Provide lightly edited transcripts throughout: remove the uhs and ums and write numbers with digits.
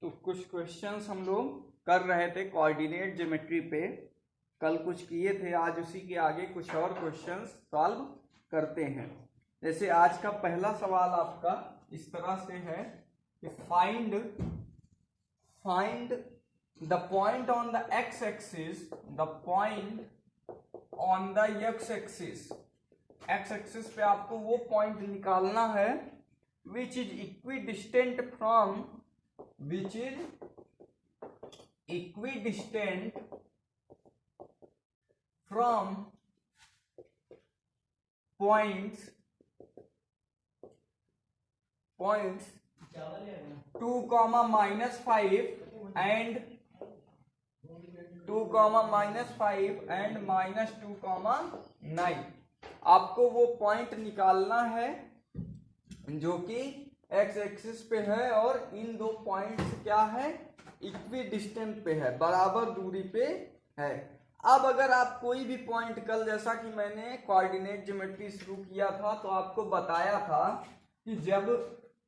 तो कुछ क्वेश्चंस हम लोग कर रहे थे कोऑर्डिनेट ज्योमेट्री पे, कल कुछ किए थे, आज उसी के आगे कुछ और क्वेश्चंस सॉल्व करते हैं। जैसे आज का पहला सवाल आपका इस तरह से है कि find the point on the x axis, the point on the x axis, x axis पे आपको वो पॉइंट निकालना है which is equidistant from points 2, -5 and -2, -9। आपको वो पॉइंट निकालना है जो कि एक्स एक्सिस पे है और इन दो पॉइंट्स क्या है, इक्वी डिस्टेंट पे है, बराबर दूरी पे है। अब अगर आप कोई भी पॉइंट, कल जैसा कि मैंने कोऑर्डिनेट ज्योमेट्री शुरू किया था तो आपको बताया था कि जब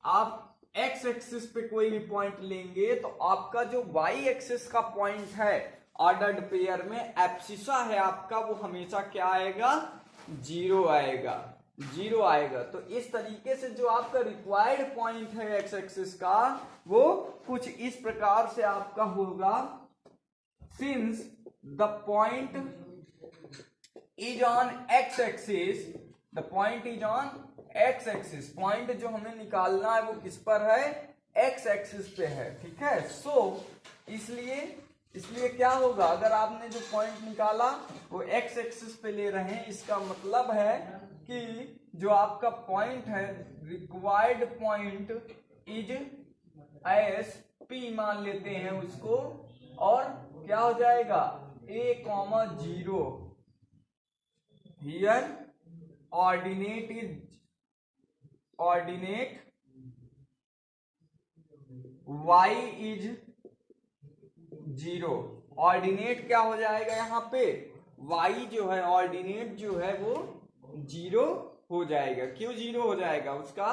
आप एक्स एक्सिस पे कोई भी पॉइंट लेंगे तो आपका जो वाई एक्सिस का पॉइंट है ऑर्डर्ड पेयर में एब्सिसा है आपका, वो हमेशा क्या आएगा, जीरो आएगा। तो इस तरीके से जो आपका रिक्वायर्ड पॉइंट है एक्स एक्सिस का, वो कुछ इस प्रकार से आपका होगा। Since the point is on x axis, the point is on x axis, point जो हमें निकालना है वो किस पर है, एक्स एक्सिस पे है, ठीक है। इसलिए क्या होगा, अगर आपने जो पॉइंट निकाला वो एक्स एक्सिस पे ले रहे हैं, इसका मतलब है कि जो आपका पॉइंट है, required point is S P मान लेते हैं उसको, और क्या हो जाएगा, a,0 here ordinate y is 0। Ordinate क्या हो जाएगा यहाँ पे, y जो है, ऑर्डिनेट जो है वो 0 हो जाएगा। क्यों 0 हो जाएगा, उसका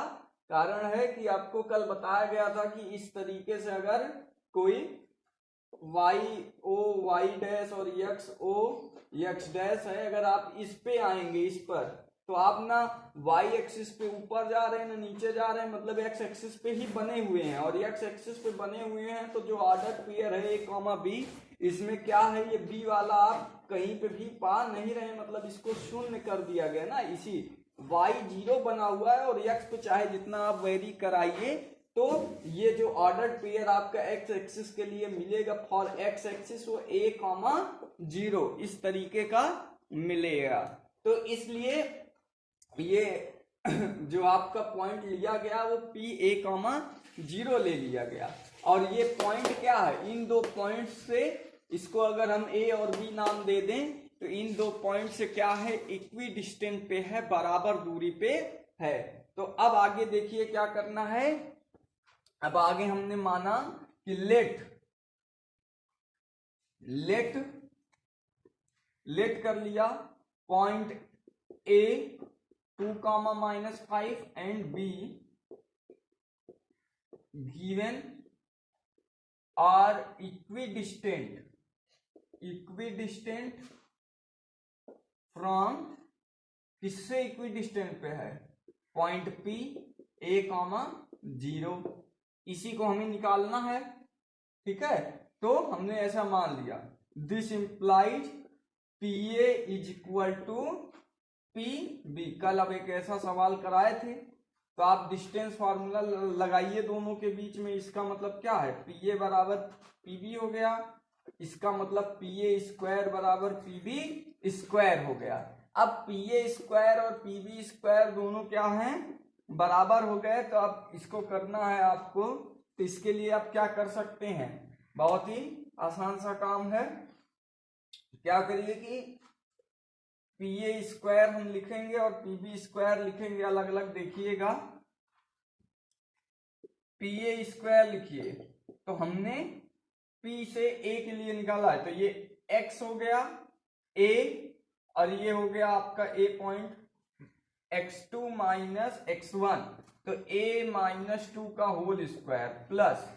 कारण है कि आपको कल बताया गया था कि इस तरीके से अगर कोई y डैश और x डैश है, अगर आप इस पे आएंगे, इस पर, तो आप ना y एक्सिस पे ऊपर जा रहे हैं ना नीचे जा रहे हैं, मतलब x एक्सिस पे ही बने हुए हैं, और x एक्सिस पे बने हुए हैं तो जो ऑर्डर पेयर है a, b, इसमें क्या है, ये b वाला आप कहीं पे भी पा नहीं रहे, मतलब इसको शून्य कर दिया गया ना, इसी y 0 बना हुआ है और x पे चाहे जितना आप वेरी कराइए, तो ये जो ऑर्डर पेयर आपका x एक्सिस के लिए मिलेगा फॉर x एक्सिस, वो a,0 इस तरीके का मिलेगा। तो इसलिए ये जो आपका पॉइंट लिया गया वो p,a,0 ले लिया गया, और ये पॉइंट क्या है, इन दो पॉइंट से, इसको अगर हम a और b नाम दे दें तो इन दो पॉइंट से क्या है, इक्वी डिस्टेंट पे है, बराबर दूरी पे है। तो अब आगे देखिए क्या करना है। अब आगे हमने माना कि लेट कर लिया point a 2, -5 and b given are equidistant from, किससे इक्विडिस्टेंट पे है, पॉइंट p a,0, इसी को हमें निकालना है, ठीक है। तो हमने ऐसा मान लिया, this implies PA is equal to PB। कल अब एक ऐसा सवाल कराए थे, तो आप डिस्टेंस फार्मूला लगाइए दोनों के बीच में, इसका मतलब क्या है, PA बराबर PB हो गया, इसका मतलब PA स्क्वायर बराबर PB स्क्वायर हो गया। अब PA स्क्वायर और PB स्क्वायर दोनों क्या हैं, बराबर हो गए। तो अब इसको करना है आपको, तो इसके लिए आप क्या कर सकते हैं, बहुत ही आसान सा काम है। क्या करिए कि PA स्क्वायर हम लिखेंगे और PB स्क्वायर लिखेंगे अलग अलग, देखिएगा। PA स्क्वायर लिखिए, तो हमने P से A के लिए निकाला है, तो ये x हो गया A, और ये हो गया आपका A पॉइंट, x2 - x1, तो a - 2 का होल स्क्वायर प्लस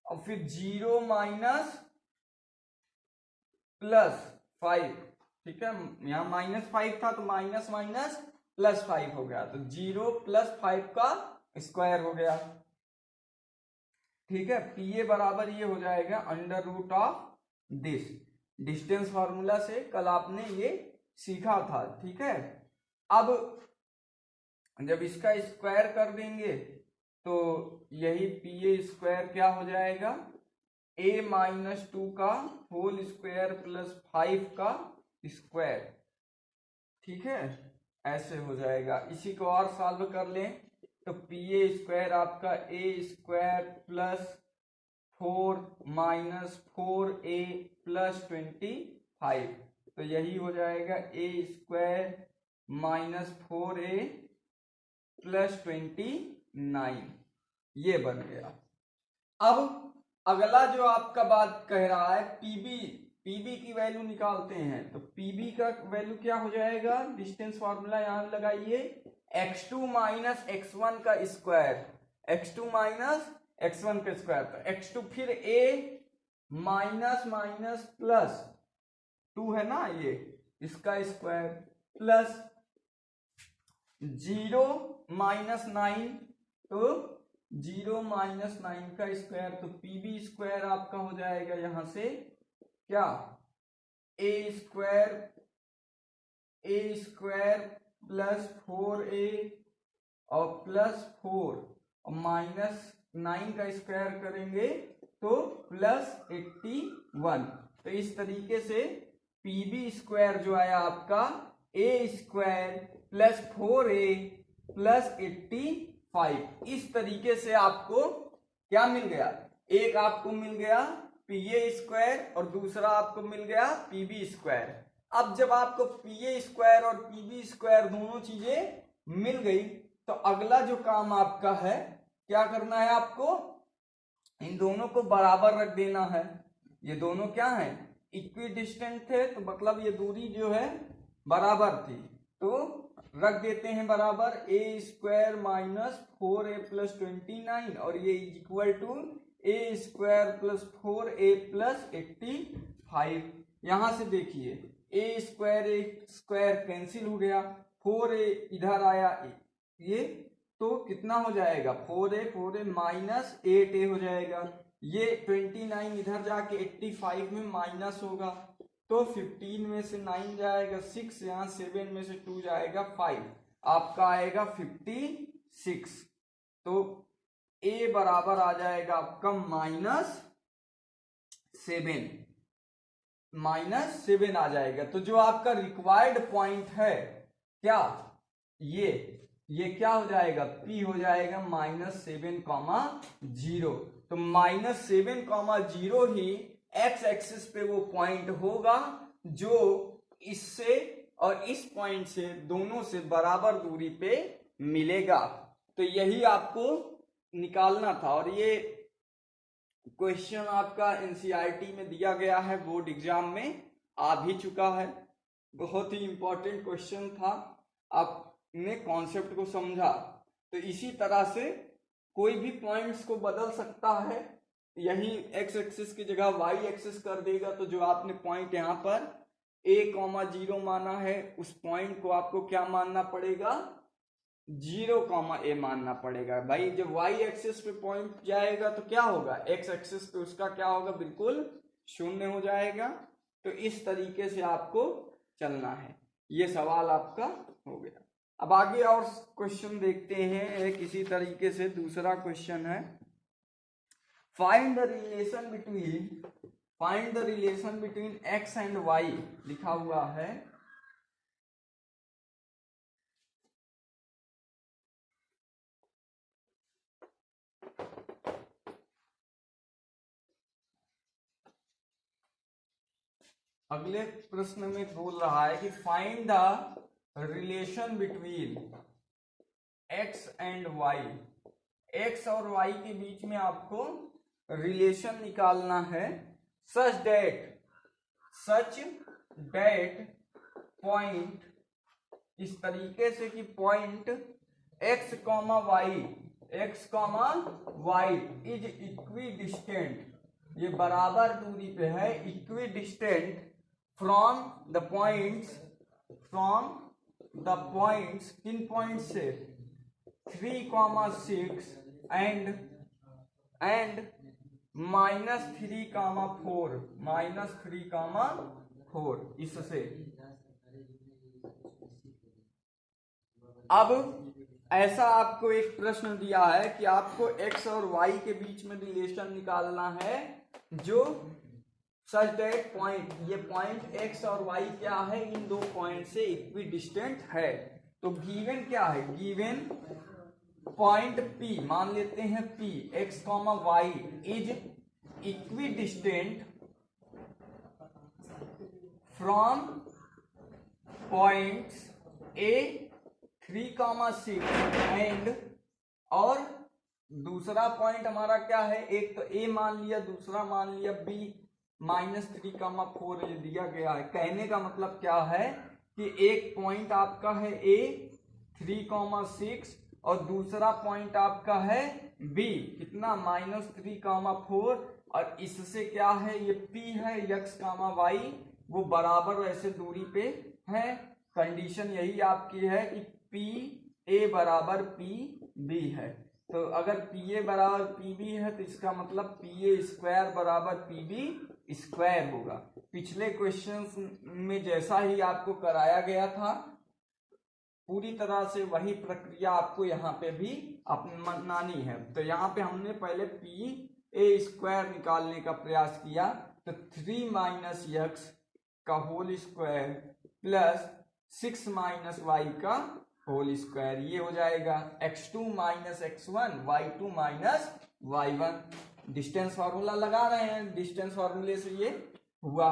और फिर 0 माइनस +5, ठीक है, यहाँ -5 था तो माइनस माइनस +5 हो गया, तो 0 + 5 का स्क्वायर हो गया, ठीक है। PA बराबर ये हो जाएगा √ऑफ दिस, डिस्टेंस फार्मूला से कल आपने ये सीखा था, ठीक है। अब जब इसका स्क्वायर कर देंगे तो यही PA² क्या हो जाएगा, A-2 का होल स्क्वायर +5 का स्क्वायर, ठीक है, ऐसे हो जाएगा। इसी को और सॉल्व कर लें तो PA² आपका A² + 4 - 4A + 25, तो यही हो जाएगा A² - 4A + 29, ये बन गया। अब अगला जो आपका बात कह रहा है पीबी की वैल्यू निकालते हैं, तो पीबी का वैल्यू क्या हो जाएगा, डिस्टेंस फार्मूला यहां लगाइए, x2 - x1 का स्क्वायर, x2 - x1 का स्क्वायर, तो x2 फिर a माइनस प्लस 2 है ना, ये इसका स्क्वायर प्लस 0 - 9, तो 0 - 9 का स्क्वायर, तो PB² आपका हो जाएगा यहां से क्या, A² + 4A और +4 और -9 का स्क्वायर करेंगे तो +81, तो इस तरीके से PB² जो आया आपका A² + 4A + 85, इस तरीके से आपको क्या मिल गया, एक आपको मिल गया PA² और दूसरा आपको मिल गया PB²। अब जब आपको PA² और PB² दोनों चीजें मिल गई तो अगला जो काम आपका है, क्या करना है आपको, इन दोनों को बराबर रख देना है। ये दोनों क्या है, इक्विडिस्टेंट थे, तो मतलब ये दूरी जो है बराबर थी, तो रख देते हैं बराबर, A² - 4A + 29 और ये इक्वल टू A² + 4A + 85। यहां से देखिए A² कैंसिल हो गया, 4A इधर आया ये, तो कितना हो जाएगा, 4A -8A हो जाएगा, ये 29 इधर जाके 85 में माइनस होगा, तो 15 में से 9 जाएगा 6, यहाँ 7 में से 2 जाएगा 5, आपका आएगा 56, तो A बराबर आ जाएगा आपका -7 आ जाएगा। तो जो आपका रिक्वायर्ड पॉइंट है क्या, ये क्या हो जाएगा, P हो जाएगा -7,0, तो -7,0 ही x एक्सिस पे वो पॉइंट होगा जो इससे और इस पॉइंट से दोनों से बराबर दूरी पे मिलेगा। तो यही आपको निकालना था, और ये क्वेश्चन आपका एनसीईआरटी में दिया गया है, बोर्ड एग्जाम में आ भी चुका है, बहुत ही इंपॉर्टेंट क्वेश्चन था, आपने कॉन्सेप्ट को समझा। तो इसी तरह से कोई भी पॉइंट्स को बदल सकता है, यही x एक्सिस की जगह y एक्सिस कर देगा, तो जो आपने पॉइंट यहाँ पर A,0 माना है, उस पॉइंट को आपको क्या मानना पड़ेगा, 0,A मानना पड़ेगा। भाई जब y एक्सिस पे पॉइंट जाएगा तो क्या होगा, x एक्सिस पे उसका क्या होगा, बिल्कुल 0 हो जाएगा। तो इस तरीके से आपको चलना है, ये सवाल आपका हो गया। अब आगे और क्वेश्चन देखते हैं, एक इसी तरीके से दूसरा क्वेश्चन है, find the relation between x and y लिखा हुआ है। अगले प्रश्न में बोल रहा है कि find the relation between x and y, x और y के बीच में आपको रिलेशन निकालना है, सच दैट पॉइंट, इस तरीके से कि point x, y x comma y is equidistant, ये बराबर दूरी पे है, equidistant from the points, किन पॉइंट से 3,6 एंड -3,4 इससे। अब ऐसा आपको एक प्रश्न दिया है कि आपको x और y के बीच में रिलेशन निकालना है, जो सच दैट पॉइंट, ये पॉइंट x और y क्या है, इन दो पॉइंट से इक्वी डिस्टेंट है। तो गिवन क्या है, गिवन पॉइंट P, मान लेते हैं P, x, y is equidistant from points A 3,6 and, और दूसरा पॉइंट हमारा क्या है, एक तो A मान लिया, दूसरा मान लिया B -3,4 दिया गया है। कहने का मतलब क्या है कि एक पॉइंट आपका है A 3,6 और दूसरा पॉइंट आपका है B कितना -3,4, और इससे क्या है, ये P है x, y, वो बराबर वैसे दूरी पे है। कंडीशन यही आपकी है कि PA बराबर PB है। तो अगर PA बराबर PB है तो इसका मतलब PA स्क्वायर बराबर PB स्क्वायर होगा। पिछले क्वेश्चंस में जैसा ही आपको कराया गया था पूरी तरह से वही प्रक्रिया आपको यहाँ पे भी अपनानी है। तो यहाँ पे हमने पहले PA स्क्वायर निकालने का प्रयास किया, तो 3 - x का होल स्क्वायर प्लस 6 - y का होल स्क्वायर, ये हो जाएगा x2 - x1 y2 - y1। Distance formula लगा रहे हैं, डिस्टेंस फार्मूले से ये हुआ।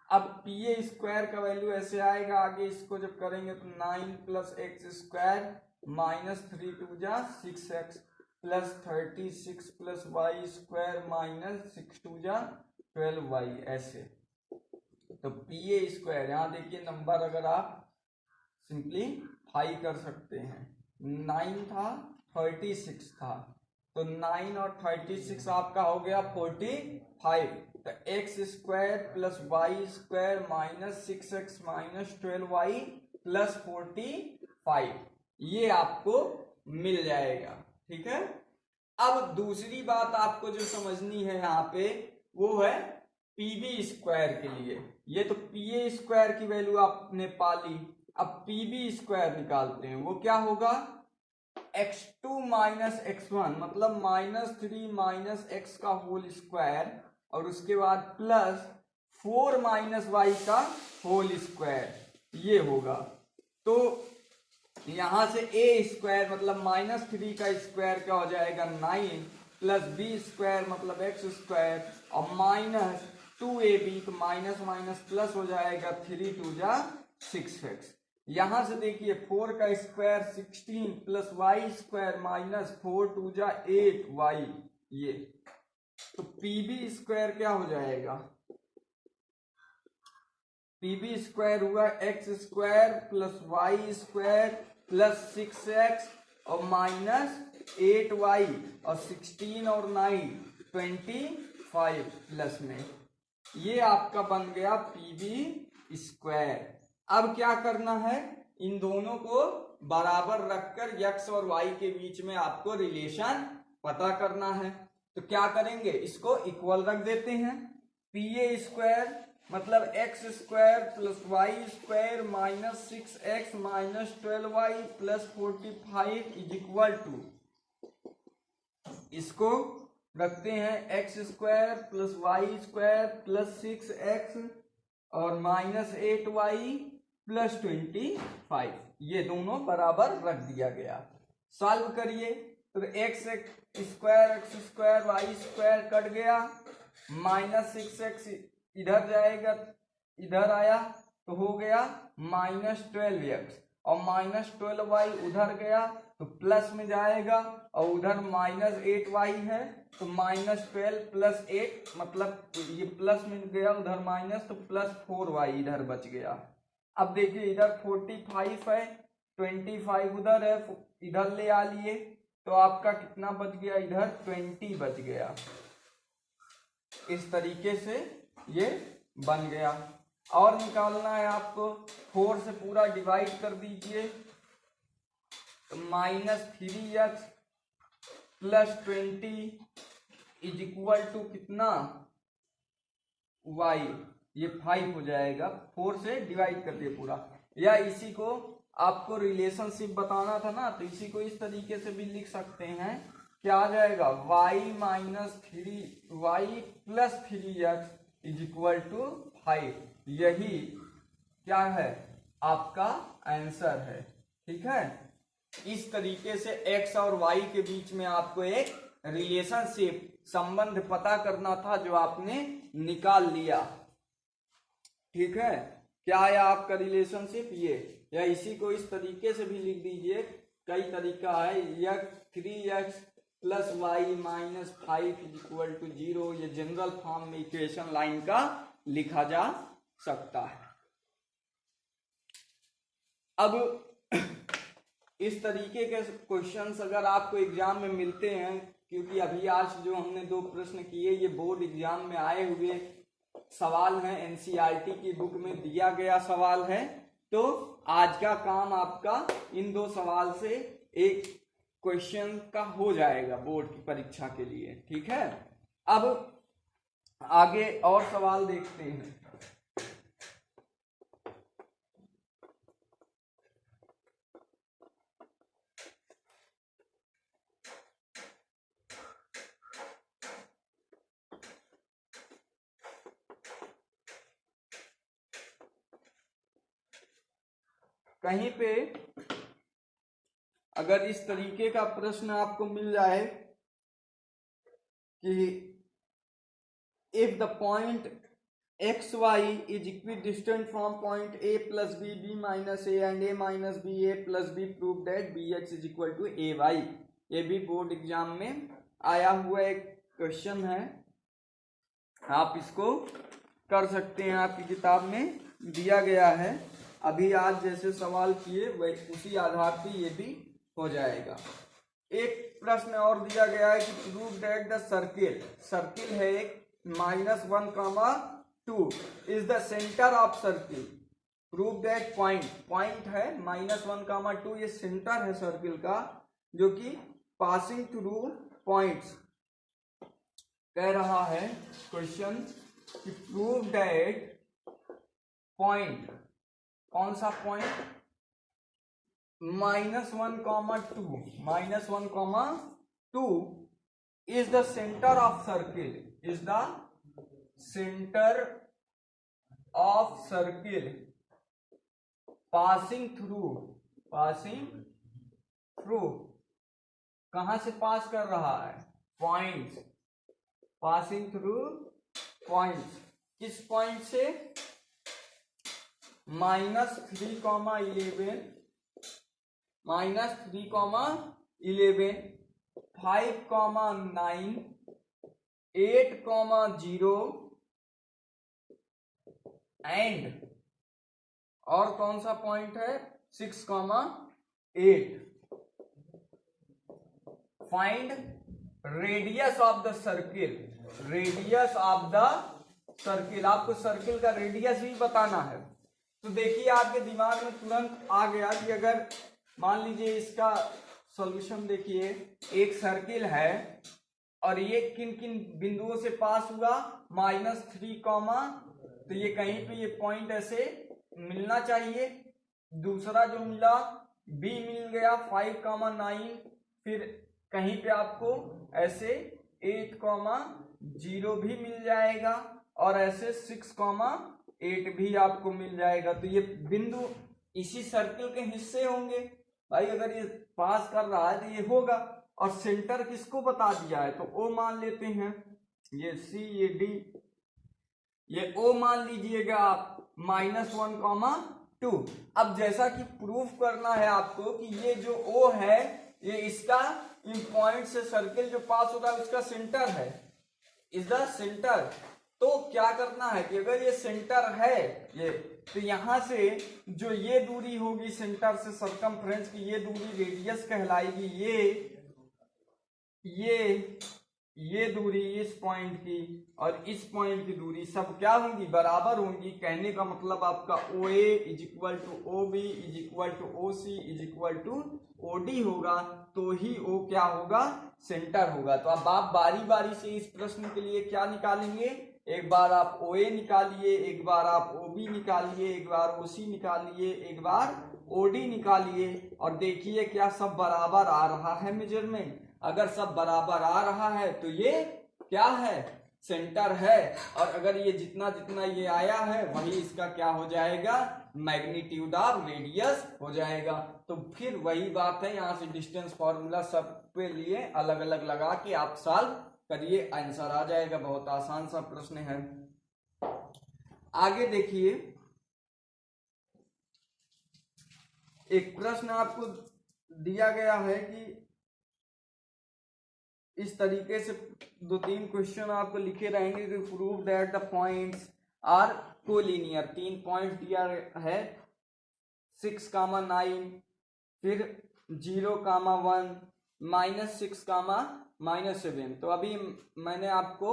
अब PA स्क्वायर का वैल्यू ऐसे आएगा, आगे इसको जब करेंगे तो 9 + x square -3 × 2 = 6x plus 36 + y square -6 × 2 = 12y, ऐसे। तो PA स्क्वायर, यहाँ देखिए नंबर अगर आप सिंप्लीफाई कर सकते हैं, 9 था 36 था, तो 9 और 36 आपका हो गया 45। तो x square plus y square -6x -12y plus 45, ये आपको मिल जाएगा। ठीक है। अब दूसरी बात आपको जो समझनी है यहाँ पे वो है PB स्क्वायर के लिए। ये तो PA स्क्वायर की वैल्यू आपने पा ली, अब PB स्क्वायर निकालते हैं। वो क्या होगा, x2 - x1 मतलब -3 - x का होल स्क्वायर और उसके बाद प्लस 4 - y का होल स्क्वायर, ये होगा। तो यहां से a स्क्वायर मतलब -3 का स्क्वायर क्या हो जाएगा 9 प्लस b स्क्वायर मतलब x स्क्वायर और -2ab, तो माइनस माइनस प्लस हो जाएगा 3 × 2 = 6x। यहां से देखिए 4 का square 16 plus y square -4 × 2 = 8y, ये। तो PB स्क्वायर क्या हो जाएगा, PB स्क्वायर हुआ x square plus y square plus 6x और -8y और 16 और 9 25 प्लस में, ये आपका बन गया PB स्क्वायर। अब क्या करना है, इन दोनों को बराबर रखकर x और y के बीच में आपको रिलेशन पता करना है। तो क्या करेंगे, इसको इक्वल रख देते हैं। PA स्क्वायर मतलब x square plus y square -6x -12y plus 45 is equal to, इसको रखते हैं x square plus y square plus 6x और -8y प्लस 25, ये दोनों बराबर रख दिया गया। सॉल्व करिए तो x square y square cut गया, -6x इधर जाएगा, इधर आया तो हो गया -12x और -12y उधर गया तो प्लस में जाएगा और उधर -8y है तो -12 + 8 मतलब ये प्लस में गया उधर माइनस, तो प्लस 4y इधर बच गया। अब देखिए इधर 45 है, 25 उधर है, इधर ले आ लिए, तो तो आपका कितना बच गया, इधर 20 बच गया। इस तरीके से ये बन गया। और निकालना है आपको, 4 से पूरा डिवाइड कर दीजिए, तो -3x + 20 = कितना, y, ये 5 हो जाएगा। 4 से डिवाइड कर दिए पूरा। या इसी को आपको रिलेशनशिप बताना था ना, तो इसी को इस तरीके से भी लिख सकते हैं। क्या आ जाएगा, y + 3x = 5। यही क्या है, आपका आंसर है। ठीक है, इस तरीके से x और y के बीच में आपको एक रिलेशनशिप, संबंध पता करना था, जो आपने निकाल लिया। ठीक है, क्या है आपका रिलेशनशिप ये, या इसी को इस तरीके से भी लिख दीजिए, कई तरीका है। 3x + y - 5 = 0, ये जनरल फॉर्म में इक्वेशन लाइन का लिखा जा सकता है। अब इस तरीके के क्वेश्चंस अगर आपको एग्जाम में मिलते हैं, क्योंकि अभी आज जो हमने 2 प्रश्न किए ये बोर्ड एग्जाम में आए हुए सवाल हैं, एनसीईआरटी की बुक में दिया गया सवाल है, तो आज का काम आपका इन 2 सवाल से एक क्वेश्चन का हो जाएगा बोर्ड की परीक्षा के लिए। ठीक है, अब आगे और सवाल देखते हैं। कहीं पे अगर इस तरीके का प्रश्न आपको मिल जाए कि if the point xy is equidistant from point a plus b, b minus a and a minus b, a plus b, prove that bx is equal to ay। ये भी बोर्ड एग्जाम में आया हुआ एक क्वेश्चन है, आप इसको कर सकते हैं, आपकी किताब में दिया गया है। अभी आज जैसे सवाल किए वही उसी आधार पे ये भी हो जाएगा। एक प्रश्न और दिया गया है कि प्रूव दैट द सर्किल है एक -1, 2 is the centre of circle. Prove that point है -1, 2, ये सेंटर है सर्किल का, जो कि पासिंग थ्रू पॉइंट्स। कह रहा है क्वेश्चन कि प्रूव दैट पॉइंट, कौन सा point, -1, 2 is the center of circle, is the center of circle passing through कहां से पास कर रहा है, पॉइंट्स, passing through points। किस पॉइंट से, -3, 11, -3, 11, 5, 9, 8, 0 एंड, और कौन सा पॉइंट है, 6, 8। Find radius of the circle, radius of the circle, आपको सर्किल का रेडियस भी बताना है। तो देखिए आपके दिमाग में तुरंत आ गया कि अगर मान लीजिए इसका सॉल्यूशन देखिए, एक सर्किल है और ये किन किन बिंदुओं से पास हुआ, -3, तो ये कहीं पे ये पॉइंट ऐसे मिलना चाहिए। दूसरा जो मिला B मिल गया 5, 9, फिर कहीं पे आपको ऐसे 8, 0 भी मिल जाएगा, और ऐसे 6, 8 भी आपको मिल जाएगा। तो ये बिंदु इसी सर्किल के हिस्से होंगे भाई, अगर ये पास कर रहा है तो ये होगा। और सेंटर किसको बता दिया है, तो O मान लेते हैं, ये C, ये D, ये O मान लीजिएगा आप, -1, 2। अब जैसा कि प्रूफ करना है आपको कि ये जो O है ये इसका इन पॉइंट से सर्किल जो पास होता है उसका सेंटर है, इज द सेंटर। तो क्या करना है कि अगर ये सेंटर है ये, तो यहां से जो ये दूरी होगी सेंटर से सरकमफ्रेंस की, ये दूरी रेडियस कहलाएगी ये, ये दूरी इस पॉइंट की और इस पॉइंट की दूरी सब क्या होंगी, बराबर होंगी। कहने का मतलब आपका OA is equal to OB is equal to OC is equal to OD होगा, तो ही O क्या होगा, सेंटर होगा। तो अब आप बारी बारी से इस प्रश्न के लिए क्या निकालेंगे, एक बार आप OA निकालिए, एक बार आप OB निकालिए, एक बार OC निकालिए, एक बार OD निकालिए और देखिए क्या सब बराबर आ रहा है मेजरमेंट। अगर सब बराबर आ रहा है तो ये क्या है, सेंटर है। और अगर ये जितना जितना ये आया है वही इसका क्या हो जाएगा, मैग्नीट्यूड ऑफ रेडियस हो जाएगा। तो फिर वही बात है, यहाँ से डिस्टेंस फॉर्मूला सब पे लिए अलग अलग लगा के आप सॉल्व करिए, आंसर आ जाएगा। बहुत आसान सा प्रश्न है। आगे देखिए, एक प्रश्न आपको दिया गया है कि इस तरीके से 2-3 क्वेश्चन आपको लिखे रहेंगे कि prove that the points are collinear. 3 point दिया है 6,9, फिर 0,1, -6, -7। तो अभी मैंने आपको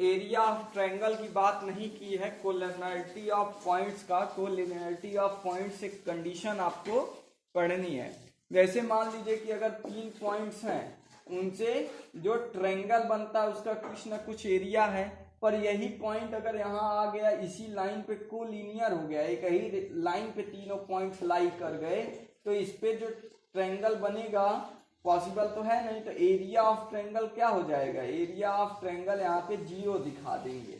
एरिया ऑफ ट्रायंगल की बात नहीं की है, कोलिनियरिटी ऑफ पॉइंट्स का। कोलिनियरिटी ऑफ पॉइंट्स एक कंडीशन आपको पढ़नी है। जैसे मान लीजिए कि अगर 3 पॉइंट्स हैं, उनसे जो ट्रायंगल बनता है उसका कुछ ना कुछ एरिया है, पर यही पॉइंट अगर यहाँ आ गया, इसी लाइन पे कोलिनियर हो गया, एक ही लाइन पे तीनों पॉइंट्स लाई कर गए, तो इस पे जो ट्रायंगल बनेगा पॉसिबल तो है नहीं, तो एरिया ऑफ ट्रायंगल क्या हो जाएगा, एरिया ऑफ ट्रायंगल यहाँ पे 0 दिखा देंगे,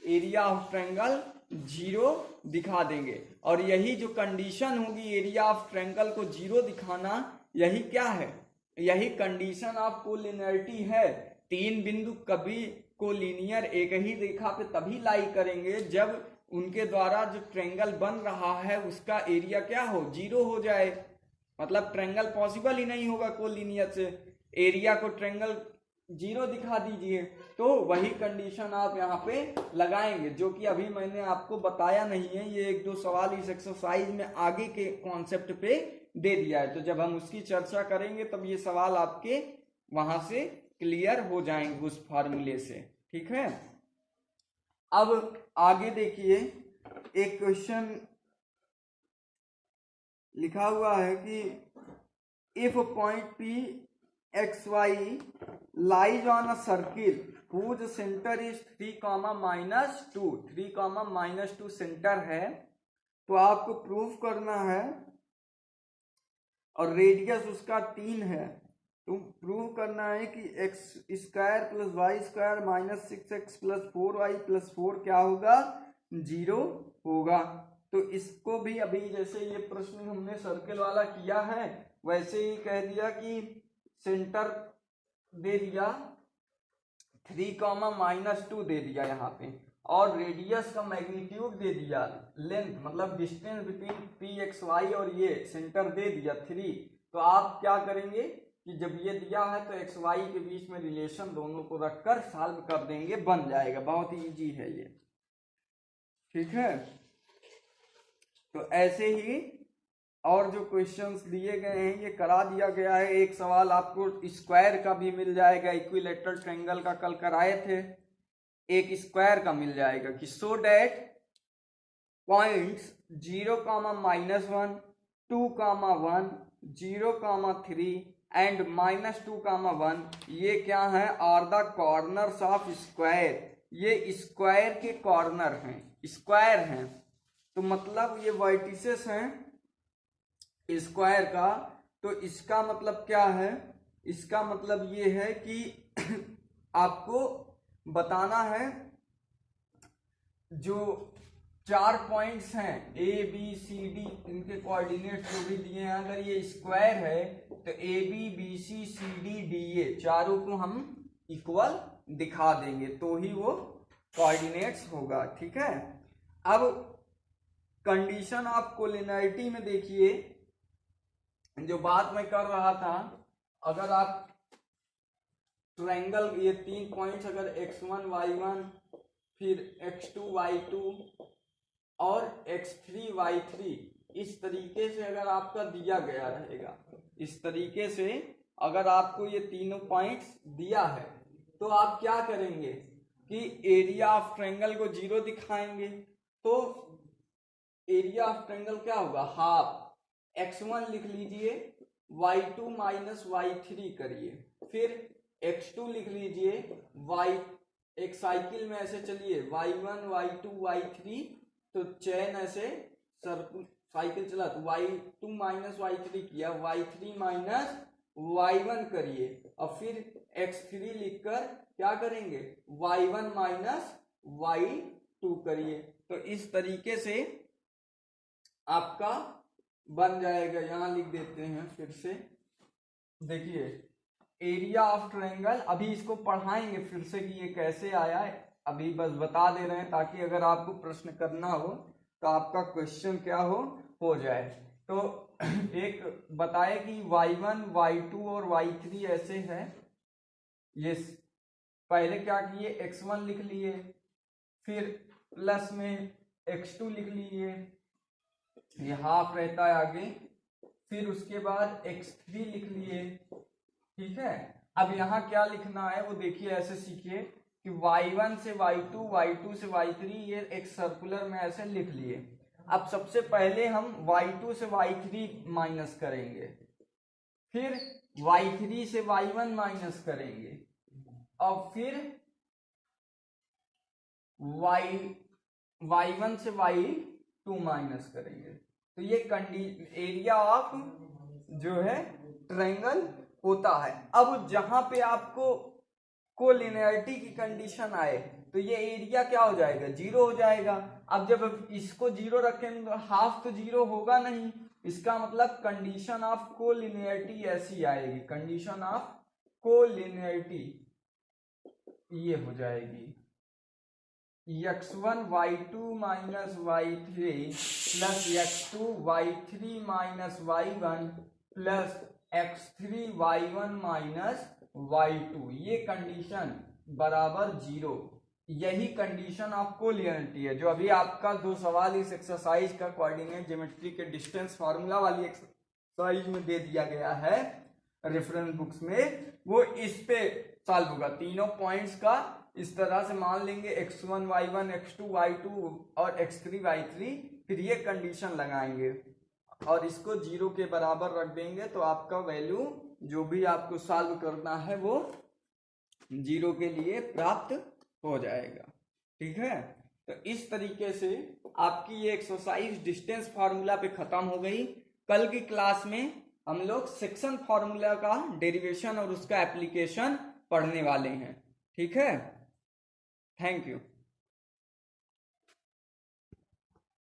एरिया ऑफ ट्रायंगल 0 दिखा देंगे। और यही जो कंडीशन होगी एरिया ऑफ ट्रायंगल को 0 दिखाना, यही क्या है, यही कंडीशन ऑफ कोलिनियरिटी है। 3 बिंदु कभी कोलिनियर एक ही रेखा पे तभी लाई करेंगे जब उनके द्वारा जो ट्रायंगल बन रहा है उसका एरिया क्या हो, 0 हो जाए। मतलब ट्रायंगल पॉसिबल ही नहीं होगा कोलिनियर से, एरिया को ट्रायंगल 0 दिखा दीजिए। तो वही कंडीशन आप यहाँ पे लगाएंगे, जो कि अभी मैंने आपको बताया नहीं है। ये 1-2 सवाल इस एक्सरसाइज में आगे के कॉन्सेप्ट पे दे दिया है, तो जब हम उसकी चर्चा करेंगे तब ये सवाल आपके वहां से क्लियर हो जाएंगे उस फॉर्मूले से, ठीक है। अब आगे देखिए, एक क्वेश्चन लिखा हुआ है कि if point PXY lies on a circle whose center is 3,-2, 3,-2 centre है, तो आपको प्रूफ करना है, और रेडियस उसका 3 है, तो प्रूव करना है कि x² + y² - 6x + 4y + 4 क्या होगा, 0 होगा। तो इसको भी अभी जैसे ये प्रश्न हमने सर्कल वाला किया है वैसे ही कह दिया कि सेंटर दे दिया 3,-2 दे दिया यहाँ पे, और रेडियस का मैग्नीट्यूड दे दिया, लेंथ मतलब डिस्टेंस बिटवीन PXY और ये सेंटर दे दिया 3। तो आप क्या करेंगे कि जब ये दिया है तो XY के बीच में रिलेशन दोनों को रखकर सॉल्व कर देंगे, बन जाएगा। बहुत ही इजी है ये, ठीक है। तो ऐसे ही और जो क्वेश्चंस दिए गए हैं ये करा दिया गया है। एक सवाल आपको स्क्वायर का भी मिल जाएगा, इक्विलेटरल ट्रायंगल का कल कराए थे, एक स्क्वायर का मिल जाएगा कि सो डैट पॉइंट्स 0,-1, 2,1, 0,3 एंड -2,1 ये क्या है, are the corners of square. ये स्क्वायर के कॉर्नर हैं, स्क्वायर हैं, तो मतलब ये वर्टिसेस हैं स्क्वायर का। तो इसका मतलब क्या है, इसका मतलब ये है कि आपको बताना है जो 4 पॉइंट्स हैं ABCD, इनके कोऑर्डिनेट जो भी दिए हैं, अगर ये स्क्वायर है तो ABBCCDDA चारों को हम इक्वल दिखा देंगे तो ही वो कोऑर्डिनेट्स होगा, ठीक है। अब कंडीशन ऑफ कोलिनियरिटी में देखिए, जो बात मैं कर रहा था, अगर आप ट्रायंगल ये 3 पॉइंट्स अगर x1 y1 फिर x2 y2 और x3 y3 इस तरीके से अगर आपका दिया गया रहेगा, इस तरीके से अगर आपको ये तीनों पॉइंट्स दिया है तो आप क्या करेंगे कि एरिया ऑफ ट्रायंगल को 0 दिखाएंगे। तो एरिया ऑफ ट्रायंगल क्या होगा, हाफ x1 लिख लीजिए, y2 माइनस y3 करिए, फिर x2 लिख लीजिए, y एक साइकिल में ऐसे चलिए y1 y2 y3, तो चैन ऐसे साइकिल चला तो y2 माइनस y3 किया, y3 माइनस y1 करिए, और फिर x3 लिखकर क्या करेंगे y1 माइनस y2 करिए। तो इस तरीके से आपका बन जाएगा। यहां लिख देते हैं फिर से, देखिए एरिया ऑफ ट्रायंगल, अभी इसको पढ़ाएंगे फिर से कि ये कैसे आया है, अभी बस बता दे रहे हैं ताकि अगर आपको प्रश्न करना हो तो आपका क्वेश्चन क्या हो जाए। तो एक बताए कि y1 y2 और y3 ऐसे है, ये पहले क्या किए x1 लिख लिए, फिर प्लस में x2 लिख लिए, ये हाफ रहता है आगे, फिर उसके बाद x3 लिख लिए, ठीक है। अब यहाँ क्या लिखना है वो देखिए, ऐसे सीखिए कि y1 से y2 y2 से y3 ये एक सर्कुलर में ऐसे लिख लिए। अब सबसे पहले हम y2 से y3 माइनस करेंगे, फिर y3 से y1 माइनस करेंगे, और फिर y1 से y2 माइनस करेंगे। तो ये एरिया ऑफ जो है ट्रायंगल होता है। अब जहां पे आपको कोलिनियरिटी की कंडीशन आए तो ये एरिया क्या हो जाएगा, 0 हो जाएगा। अब जब इसको 0 रखेंगे तो हाफ तो 0 होगा नहीं, इसका मतलब कंडीशन ऑफ कोलिनियरिटी ऐसी आएगी, कंडीशन ऑफ कोलिनियरिटी ये हो जाएगी x1 y2 minus y3 plus x2 y3 minus y1 plus x3 y1 minus y2, ये कंडीशन बराबर 0। यही कंडीशन ऑफ कोलिनियरिटी है जो अभी आपका दो सवाल इस एक्सरसाइज का कोऑर्डिनेट ज्योमेट्री के डिस्टेंस फार्मूला वाली एक्सरसाइज में दे दिया गया है रेफरेंस बुक्स में, वो इस पे सॉल्व होगा। तीनों पॉइंट्स का इस तरह से मान लेंगे x1 y1 x2 y2 और x3 y3, फिर ये कंडीशन लगाएंगे और इसको 0 के बराबर रख देंगे तो आपका वैल्यू जो भी आपको सॉल्व करना है वो 0 के लिए प्राप्त हो जाएगा, ठीक है। तो इस तरीके से आपकी ये एक्सरसाइज डिस्टेंस फार्मूला पे खत्म हो गई। कल की क्लास में हम लोग सेक्शन फार्मूला का डेरिवेशन और उसका एप्लीकेशन पढ़ने वाले हैं, ठीक है। Thank you.